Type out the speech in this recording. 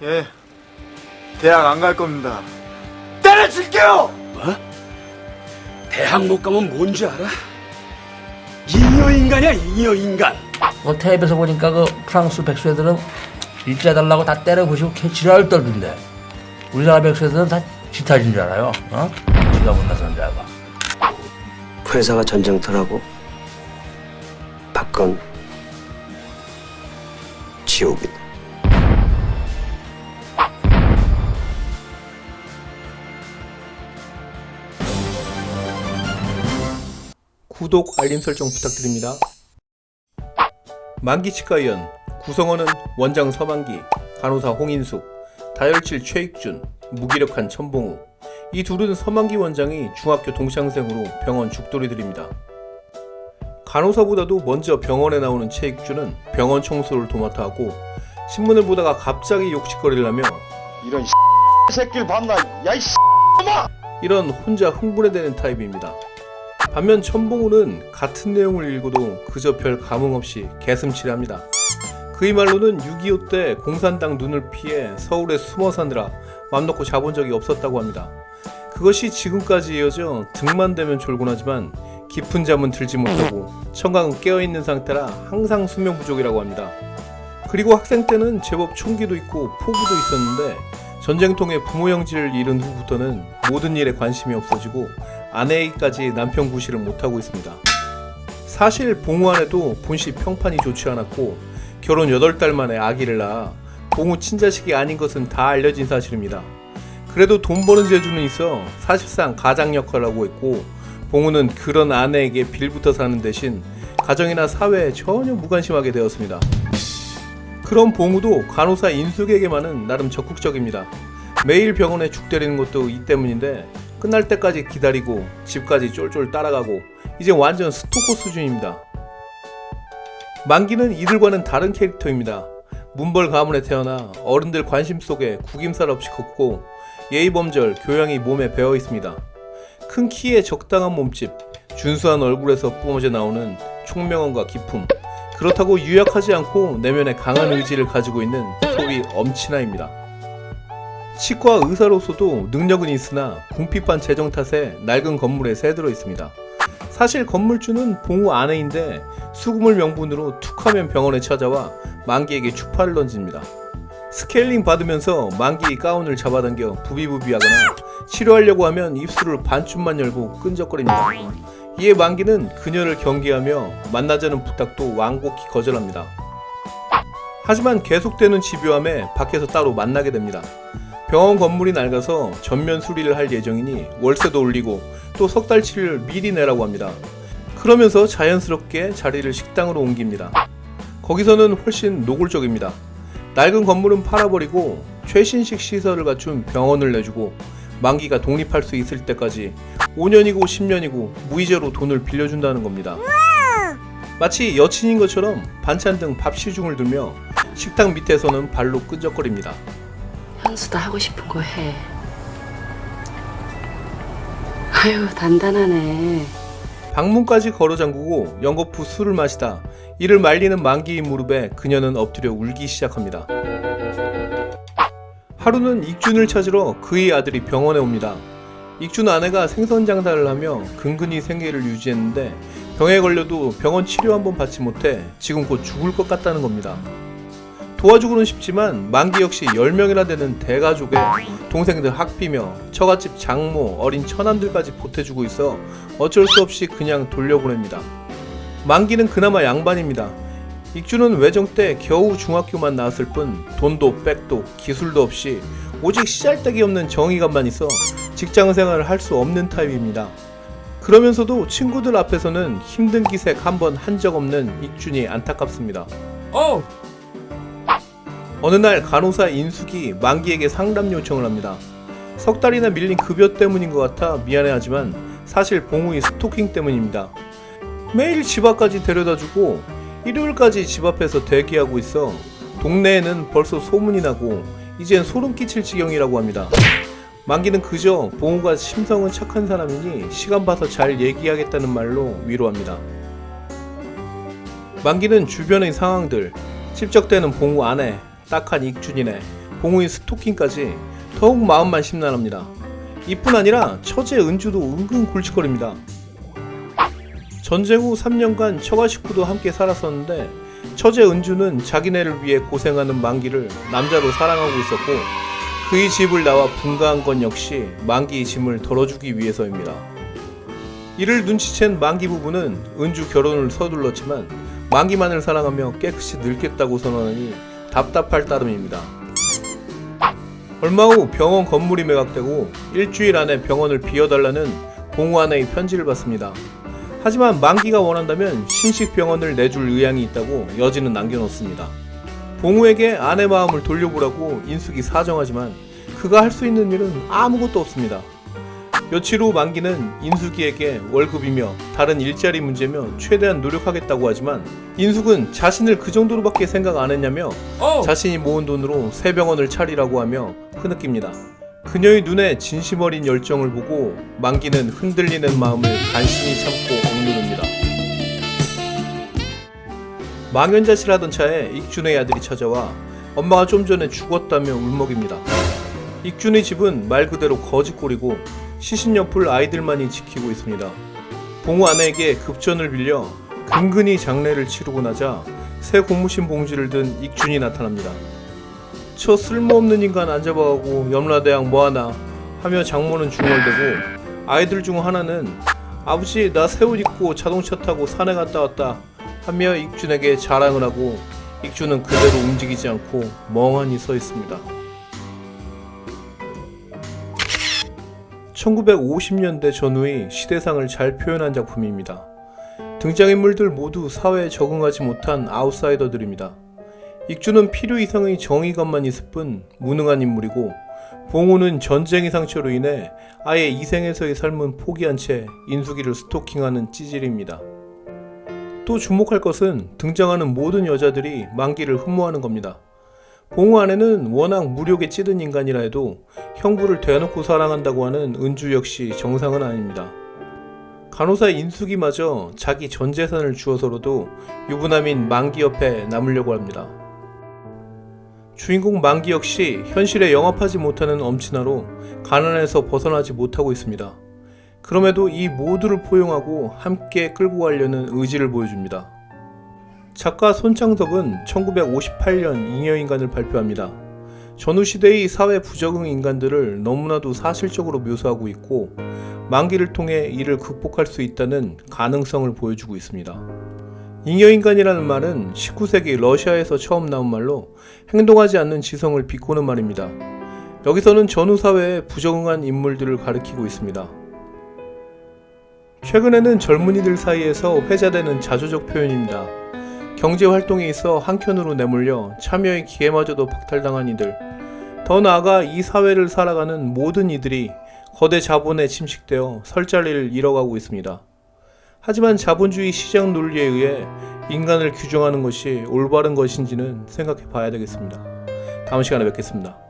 예, 대학 안 갈 겁니다. 때려칠게요! 뭐? 대학 못 가면 뭔지 알아? 잉여인간이야, 잉여인간. 테이프에서 보니까 그 프랑스 백수애들은 일자달라고 다 때려부시고 지랄 떨던데 우리나라 백수애들은 다 지타진 줄 알아요. 어? 지가 못나서는 줄 알고. 회사가 전쟁터라고 밖은 지옥이다. 구독, 알림 설정 부탁드립니다. 만기치과의원 구성원은 원장 서만기, 간호사 홍인숙, 다혈질 최익준, 무기력한 천봉우. 이 둘은 서만기 원장이 중학교 동창생으로 병원 죽돌이들입니다. 간호사보다도 먼저 병원에 나오는 최익준은 병원 청소를 도맡아 하고 신문을 보다가 갑자기 욕짓거리를 하며 이런 새끼를 봤나? 야이 이런 혼자 흥분해대는 타입입니다. 반면 천봉우는 같은 내용을 읽어도 그저 별 감흥 없이 개슴치레합니다. 그의 말로는 6.25 때 공산당 눈을 피해 서울에 숨어 사느라 맘 놓고 자본 적이 없었다고 합니다. 그것이 지금까지 이어져 등만 되면 졸곤 하지만 깊은 잠은 들지 못하고 청각은 깨어있는 상태라 항상 수면 부족이라고 합니다. 그리고 학생 때는 제법 총기도 있고 포부도 있었는데 전쟁통에 부모 형제를 잃은 후부터는 모든 일에 관심이 없어지고 아내에게까지 남편 구실을 못하고 있습니다. 사실 봉우 아내도 본시 평판이 좋지 않았고 결혼 8달 만에 아기를 낳아 봉우 친자식이 아닌 것은 다 알려진 사실입니다. 그래도 돈 버는 재주는 있어 사실상 가장 역할을 하고 있고 봉우는 그런 아내에게 빌붙어 사는 대신 가정이나 사회에 전혀 무관심하게 되었습니다. 그런 봉우도 간호사 인숙에게만은 나름 적극적입니다. 매일 병원에 죽 때리는 것도 이 때문인데 끝날 때까지 기다리고 집까지 쫄쫄 따라가고 이제 완전 스토커 수준입니다. 만기는 이들과는 다른 캐릭터입니다. 문벌 가문에 태어나 어른들 관심 속에 구김살 없이 컸고 예의범절, 교양이 몸에 배어 있습니다. 큰 키에 적당한 몸집, 준수한 얼굴에서 뿜어져 나오는 총명함과 기품, 그렇다고 유약하지 않고 내면에 강한 의지를 가지고 있는 소위 엄친아입니다. 치과 의사로서도 능력은 있으나 궁핍한 재정 탓에 낡은 건물에 새들어 있습니다. 사실 건물주는 봉우 아내인데 수금을 명분으로 툭하면 병원에 찾아와 만기에게 추파를 던집니다. 스케일링 받으면서 만기 가운을 잡아당겨 부비부비하거나 치료하려고 하면 입술을 반쯤만 열고 끈적거립니다. 이에 만기는 그녀를 경계하며 만나자는 부탁도 완곡히 거절합니다. 하지만 계속되는 집요함에 밖에서 따로 만나게 됩니다. 병원 건물이 낡아서 전면 수리를 할 예정이니 월세도 올리고 또 석 달치를 미리 내라고 합니다. 그러면서 자연스럽게 자리를 식당으로 옮깁니다. 거기서는 훨씬 노골적입니다. 낡은 건물은 팔아버리고 최신식 시설을 갖춘 병원을 내주고 만기가 독립할 수 있을 때까지 5년이고 10년이고 무이자로 돈을 빌려준다는 겁니다. 마치 여친인 것처럼 반찬 등 밥 시중을 들며 식탁 밑에서는 발로 끈적거립니다. 현수도 하고 싶은 거 해. 아유, 단단하네. 방문까지 걸어 잠그고 연거푸 술을 마시다 이를 말리는 만기의 무릎에 그녀는 엎드려 울기 시작합니다. 하루는 익준을 찾으러 그의 아들이 병원에 옵니다. 익준 아내가 생선 장사를 하며 근근히 생계를 유지했는데 병에 걸려도 병원 치료 한번 받지 못해 지금 곧 죽을 것 같다는 겁니다. 도와주고는 싶지만 만기 역시 10명이나 되는 대가족에 동생들 학비며 처갓집 장모, 어린 처남들까지 보태주고 있어 어쩔 수 없이 그냥 돌려보냅니다. 만기는 그나마 양반입니다. 익준은 외정 때 겨우 중학교만 나왔을 뿐 돈도 백도 기술도 없이 오직 씨알데기 없는 정의감만 있어 직장생활을 할 수 없는 타입입니다. 그러면서도 친구들 앞에서는 힘든 기색 한 번 한 적 없는 익준이 안타깝습니다. 어느 날 간호사 인숙이 만기에게 상담 요청을 합니다. 석 달이나 밀린 급여 때문인 것 같아 미안해하지만 사실 봉우의 스토킹 때문입니다. 매일 집 앞까지 데려다주고 일요일까지 집 앞에서 대기하고 있어 동네에는 벌써 소문이 나고 이젠 소름 끼칠 지경이라고 합니다. 만기는 그저 봉우가 심성은 착한 사람이니 시간 봐서 잘 얘기하겠다는 말로 위로합니다. 만기는 주변의 상황들, 찝적대는 봉우 아내, 딱한 익준이네, 봉우의 스토킹까지 더욱 마음만 심란합니다. 이뿐 아니라 처제 은주도 은근 골칫거립니다. 전쟁 후 3년간 처가 식구도 함께 살았었는데 처제 은주는 자기네를 위해 고생하는 만기를 남자로 사랑하고 있었고 그의 집을 나와 분가한 건 역시 만기의 짐을 덜어주기 위해서입니다. 이를 눈치챈 만기 부부는 은주 결혼을 서둘렀지만 만기만을 사랑하며 깨끗이 늙겠다고 선언하니 답답할 따름입니다. 얼마 후 병원 건물이 매각되고 일주일 안에 병원을 비워달라는 봉우 아내의 편지를 받습니다. 하지만 만기가 원한다면 신식 병원을 내줄 의향이 있다고 여진은 남겨놓습니다. 봉우에게 아내 마음을 돌려보라고 인숙이 사정하지만 그가 할 수 있는 일은 아무것도 없습니다. 며칠 후 만기는 인숙이에게 월급이며 다른 일자리 문제며 최대한 노력하겠다고 하지만 인숙은 자신을 그 정도로밖에 생각 안 했냐며 자신이 모은 돈으로 새 병원을 차리라고 하며 흐느낍니다. 그녀의 눈에 진심 어린 열정을 보고 만기는 흔들리는 마음을 간신히 참고 억누릅니다. 망연자실하던 차에 익준의 아들이 찾아와 엄마가 좀 전에 죽었다며 울먹입니다. 익준의 집은 말 그대로 거지꼴이고 시신옆을 아이들만이 지키고 있습니다. 봉우 아내에게 급전을 빌려 근근히 장례를 치르고 나자 새 고무신 봉지를 든 익준이 나타납니다. 저 쓸모없는 인간 안 잡아가고 염라대왕 뭐하나 하며 장모는 중얼대고 아이들 중 하나는 아버지 나 새 옷 입고 자동차 타고 산에 갔다 왔다 하며 익준에게 자랑을 하고 익준은 그대로 움직이지 않고 멍하니 서 있습니다. 1950년대 전후의 시대상을 잘 표현한 작품입니다. 등장인물들 모두 사회에 적응하지 못한 아웃사이더들입니다. 익준은 필요 이상의 정의감만 있을 뿐 무능한 인물이고 봉우는 전쟁의 상처로 인해 아예 이생에서의 삶은 포기한 채 인숙이를 스토킹하는 찌질입니다. 또 주목할 것은 등장하는 모든 여자들이 만기를 흠모하는 겁니다. 봉우 아내는 워낙 무력에 찌든 인간이라 해도 형부를 대놓고 사랑한다고 하는 은주 역시 정상은 아닙니다. 간호사 인숙이마저 자기 전 재산을 주어서라도 유부남인 만기 옆에 남으려고 합니다. 주인공 만기 역시 현실에 영합하지 못하는 엄친아로 가난에서 벗어나지 못하고 있습니다. 그럼에도 이 모두를 포용하고 함께 끌고 가려는 의지를 보여줍니다. 작가 손창섭은 1958년 잉여인간을 발표합니다. 전후 시대의 사회 부적응 인간들을 너무나도 사실적으로 묘사하고 있고 만기를 통해 이를 극복할 수 있다는 가능성을 보여주고 있습니다. 잉여인간이라는 말은 19세기 러시아에서 처음 나온 말로 행동하지 않는 지성을 비꼬는 말입니다. 여기서는 전후 사회에 부적응한 인물들을 가리키고 있습니다. 최근에는 젊은이들 사이에서 회자되는 자조적 표현입니다. 경제활동에 있어 한켠으로 내몰려 참여의 기회마저도 박탈당한 이들, 더 나아가 이 사회를 살아가는 모든 이들이 거대 자본에 침식되어 설 자리를 잃어가고 있습니다. 하지만 자본주의 시장 논리에 의해 인간을 규정하는 것이 올바른 것인지는 생각해 봐야 되겠습니다. 다음 시간에 뵙겠습니다.